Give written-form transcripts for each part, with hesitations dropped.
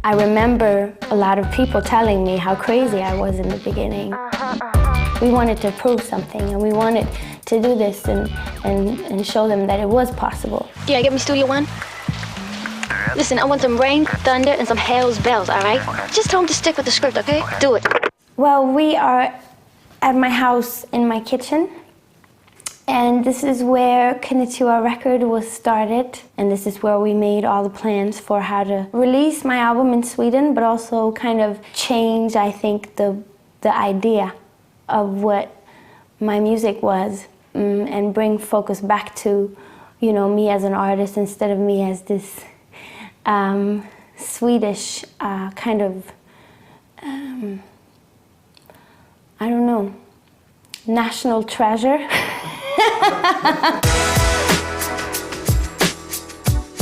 I remember a lot of people telling me how crazy I was in the beginning. We wanted to prove something, and we wanted to do this and show them that it was possible. Yeah, get me Studio One. Listen, I want some rain, thunder, and some hell's bells, all right? Just tell them to stick with the script, okay? Do it. Well, we are at my house in my kitchen, and this is where Kitcha Records was started, and this is where we made all the plans for how to release my album in Sweden, but also kind of change, I think, the idea of what my music was, and bring focus back to, you know, me as an artist instead of me as this Swedish kind of, I don't know, national treasure.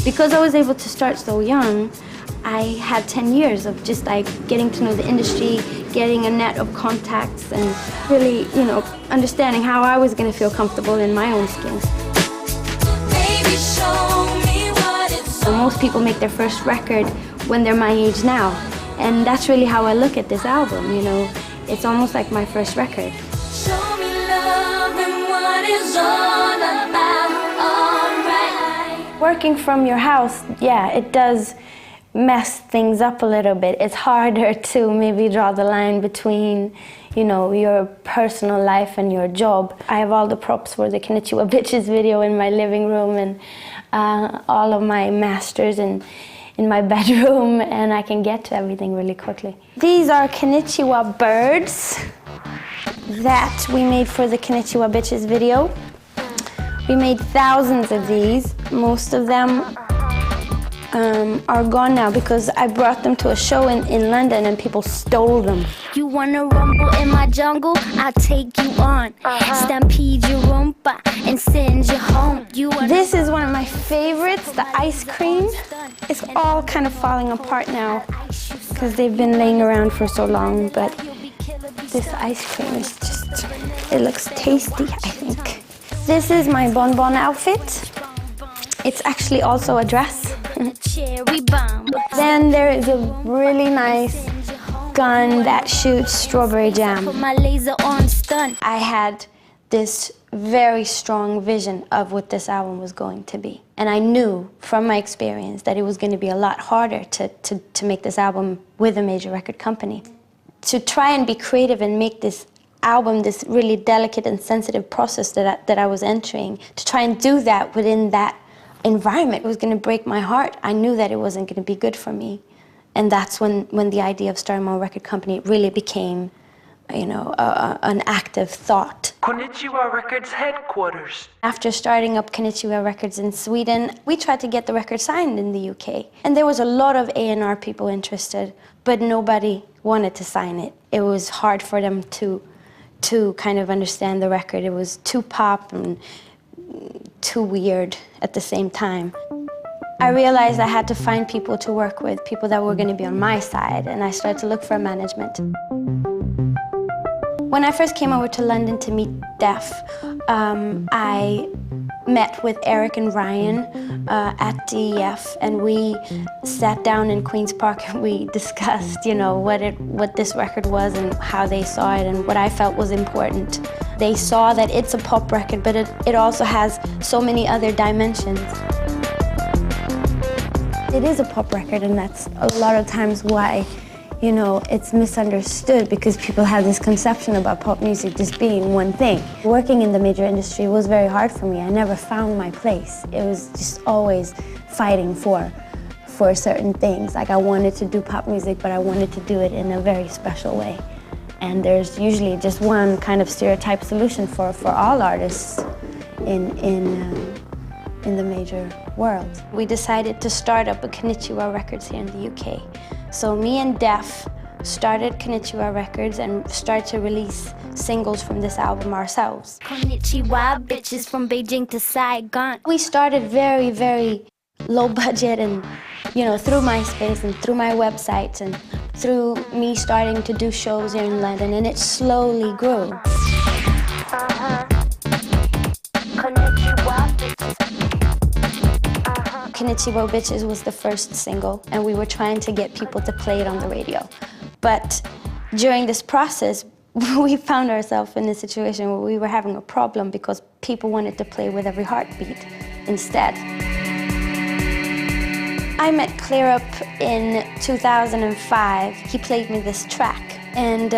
Because I was able to start so young, I had 10 years of just like getting to know the industry, getting a net of contacts, and really, you know, understanding how I was going to feel comfortable in my own skin. Baby, show me what it's So most people make their first record when they're my age now, and that's really how I look at this album, you know. It's almost like my first record. Show me love and what it's all about, alright. Working from your house, yeah, it does mess things up a little bit. It's harder to maybe draw the line between, you know, your personal life and your job. I have all the props for the Kitcha Bitches video in my living room, and all of my masters in my bedroom, and I can get to everything really quickly. These are Kitcha birds that we made for the Kitcha Bitches video. We made thousands of these. Most of them are gone now because I brought them to a show in London and people stole them. You wanna rumble in my jungle? I'll take you on. Stampede your rumpa and send you home. This is one of my favorites, the ice cream. It's all kind of falling apart now because they've been laying around for so long, but this ice cream is just, it looks tasty, I think. This is my bonbon outfit. It's actually also a dress. Then there is a really nice gun that shoots strawberry jam. I had this very strong vision of what this album was going to be. And I knew from my experience that it was going to be a lot harder to make this album with a major record company. To try and be creative and make this album this really delicate and sensitive process that I was entering, to try and do that within that environment was going to break my heart. I knew that it wasn't going to be good for me. And that's when the idea of starting my own record company really became, you know, an active thought. Kitcha Records headquarters. After starting up Kitcha Records in Sweden, we tried to get the record signed in the UK. And there was a lot of A&R people interested, but nobody wanted to sign it. It was hard for them to kind of understand the record. It was too pop and too weird at the same time. I realized I had to find people to work with, people that were going to be on my side, and I started to look for management. When I first came over to London to meet Def, I met with Eric and Ryan at DEF, and we sat down in Queen's Park and we discussed, you know, what this record was and how they saw it and what I felt was important. They saw that it's a pop record, but it also has so many other dimensions. It is a pop record, and that's a lot of times why, you know, it's misunderstood, because people have this conception about pop music just being one thing. Working in the major industry was very hard for me. I never found my place. It was just always fighting for certain things. Like, I wanted to do pop music, but I wanted to do it in a very special way. And there's usually just one kind of stereotype solution for all artists in the major world. We decided to start up a Kitcha Records here in the UK. So me and Def started Kitcha Records and started to release singles from this album ourselves. Konnichiwa, bitches from Beijing to Saigon. We started very, very low budget, and, you know, through MySpace and through my websites and through me starting to do shows here in London, and it slowly grew. Konnichiwa Bitches was the first single, and we were trying to get people to play it on the radio. But during this process, we found ourselves in a situation where we were having a problem because people wanted to play With Every Heartbeat instead. I met Clear Up in 2005. He played me this track, and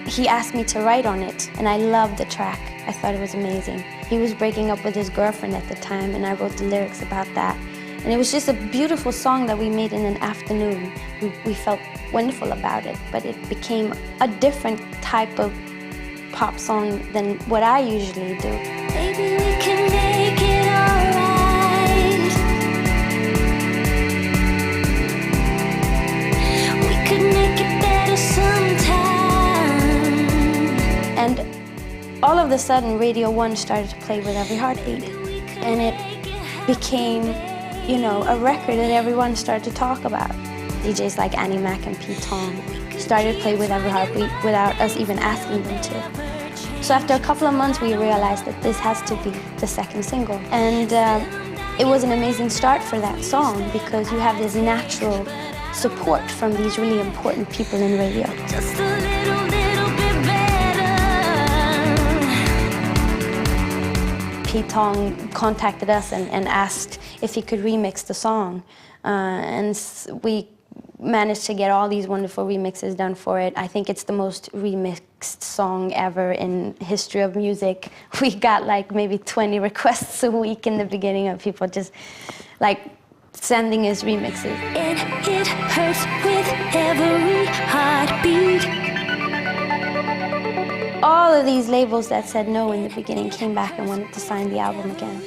he asked me to write on it, and I loved the track. I thought it was amazing. He was breaking up with his girlfriend at the time, and I wrote the lyrics about that. And it was just a beautiful song that we made in an afternoon. We felt wonderful about it, but it became a different type of pop song than what I usually do. Baby, we can make it alright. We could make it better sometime. And all of a sudden, Radio 1 started to play With Every Heartbeat. And it became, you know, a record that everyone started to talk about. DJs like Annie Mac and Pete Tong started to play With Every Heartbeat without us even asking them to. So after a couple of months, we realized that this has to be the second single. And it was an amazing start for that song because you have this natural support from these really important people in radio. Just a little bit better. Pete Tong contacted us and asked if he could remix the song. We managed to get all these wonderful remixes done for it. I think it's the most remixed song ever in history of music. We got like maybe 20 requests a week in the beginning of people just like sending us remixes. And it hurts with every heartbeat. All of these labels that said no in the beginning came back and wanted to sign the album again.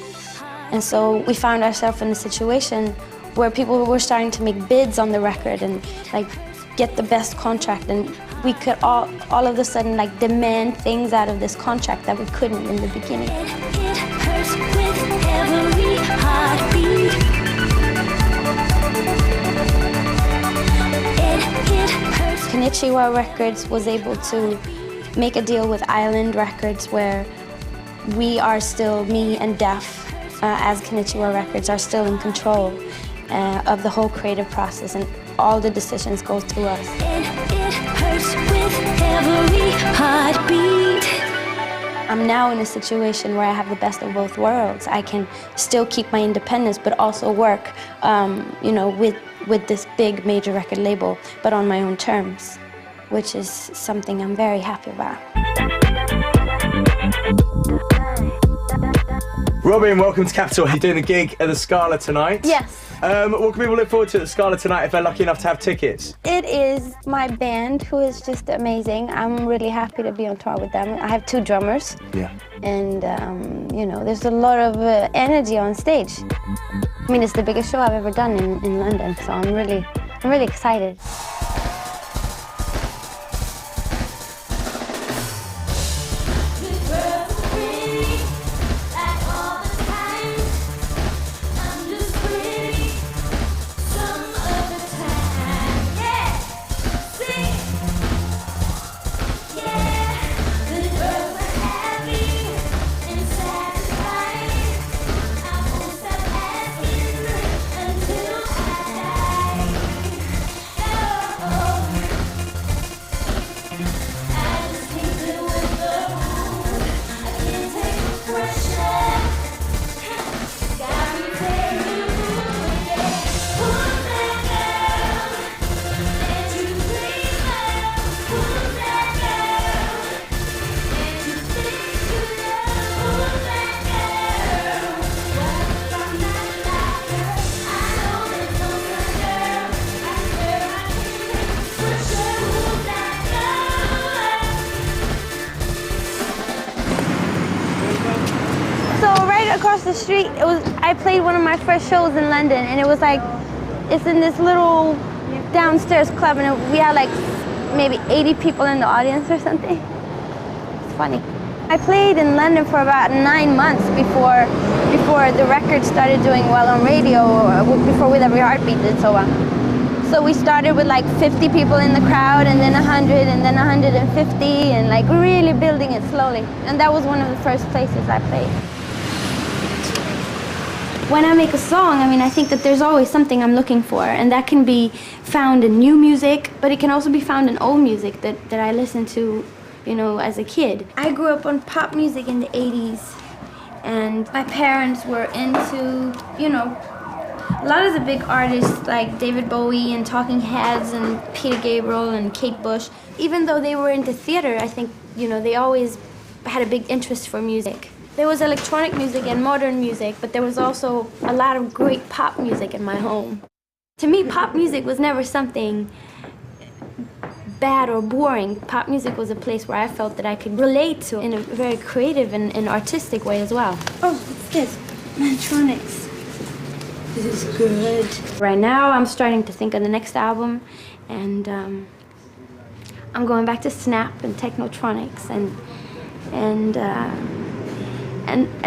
And so we found ourselves in a situation where people were starting to make bids on the record and like get the best contract, and we could all of a sudden like demand things out of this contract that we couldn't in the beginning. It hurts with every heartbeat. It hurts. Konnichiwa Records was able to make a deal with Island Records where we are still, me and Def, as Konnichiwa Records, are still in control of the whole creative process, and all the decisions go through us. It hurts with every heartbeat. I'm now in a situation where I have the best of both worlds. I can still keep my independence, but also work, you know, with this big major record label, but on my own terms, which is something I'm very happy about. Robyn, welcome to Capital. You're doing a gig at the Scala tonight. Yes. What can people look forward to at the Scala tonight if they're lucky enough to have tickets? It is my band, who is just amazing. I'm really happy to be on tour with them. I have 2 drummers. Yeah. And, you know, there's a lot of energy on stage. I mean, it's the biggest show I've ever done in London, so I'm really excited. Across the street, I played one of my first shows in London, and it was like, it's in this little downstairs club, and we had like maybe 80 people in the audience or something. It's funny. I played in London for about 9 months before the record started doing well on radio, or before With Every Heartbeat did so well. So we started with like 50 people in the crowd, and then 100, and then 150, and like really building it slowly. And that was one of the first places I played. When I make a song, I mean, I think that there's always something I'm looking for, and that can be found in new music, but it can also be found in old music that I listened to, you know, as a kid. I grew up on pop music in the 80s, and my parents were into, you know, a lot of the big artists like David Bowie and Talking Heads and Peter Gabriel and Kate Bush. Even though they were into theater, I think, you know, they always had a big interest for music. There was electronic music and modern music, but there was also a lot of great pop music in my home. To me, pop music was never something bad or boring. Pop music was a place where I felt that I could relate to in a very creative and artistic way as well. Oh, what's this? Electronics. This is good. Right now, I'm starting to think of the next album, and I'm going back to Snap and Technotronics and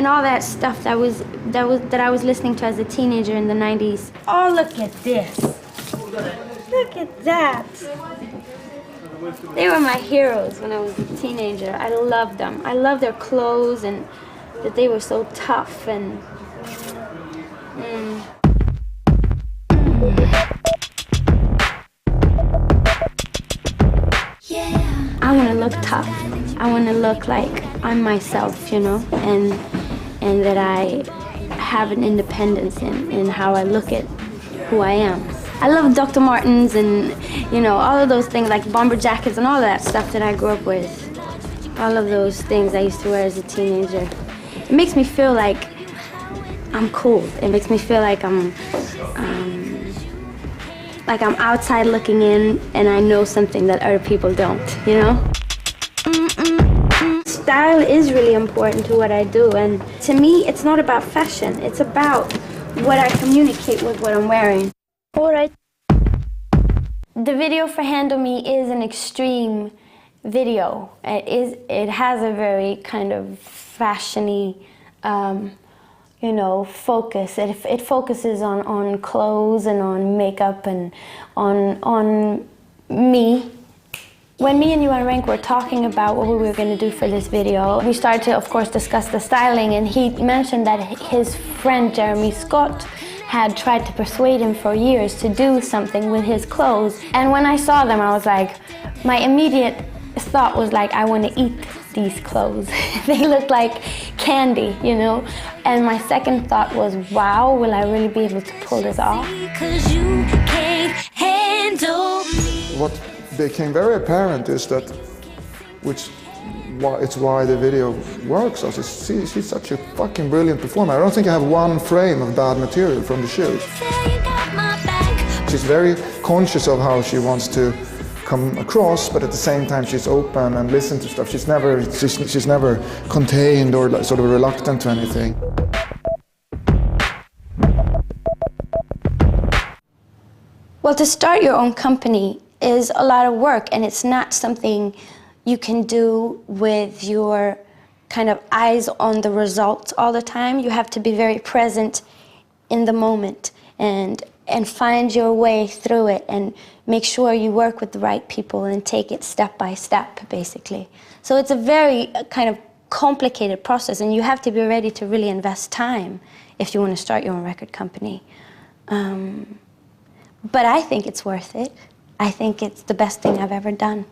all that stuff that I was listening to as a teenager in the 90s. Oh, look at this! Look at that! They were my heroes when I was a teenager. I loved them. I loved their clothes and that they were so tough and. I want to look tough. I want to look like I'm myself, you know, and that I have an independence in how I look at who I am. I love Dr. Martens and, you know, all of those things like bomber jackets and all of that stuff that I grew up with. All of those things I used to wear as a teenager. It makes me feel like I'm cool. It makes me feel like I'm outside looking in and I know something that other people don't, you know? Style is really important to what I do, and to me, it's not about fashion. It's about what I communicate with what I'm wearing. All right. The video for Handle Me is an extreme video. It has a very kind of fashion-y, you know, focus. It focuses on clothes and on makeup and on me. When me and Johan Renck were talking about what we were going to do for this video, we started to, of course, discuss the styling, and he mentioned that his friend Jeremy Scott had tried to persuade him for years to do something with his clothes. And when I saw them, I was like, my immediate thought was like, I want to eat these clothes. They look like candy, you know? And my second thought was, wow, will I really be able to pull this off? What became very apparent is that, it's why the video works. Also, she's such a fucking brilliant performer. I don't think I have one frame of bad material from the shoot. She's very conscious of how she wants to come across, but at the same time she's open and listen to stuff. She's never contained or like, sort of reluctant to anything. Well, to start your own company is a lot of work, and it's not something you can do with your kind of eyes on the results all the time. You have to be very present in the moment and find your way through it and make sure you work with the right people and take it step by step, basically. So it's a very kind of complicated process, and you have to be ready to really invest time if you want to start your own record company. But I think it's worth it. I think it's the best thing I've ever done.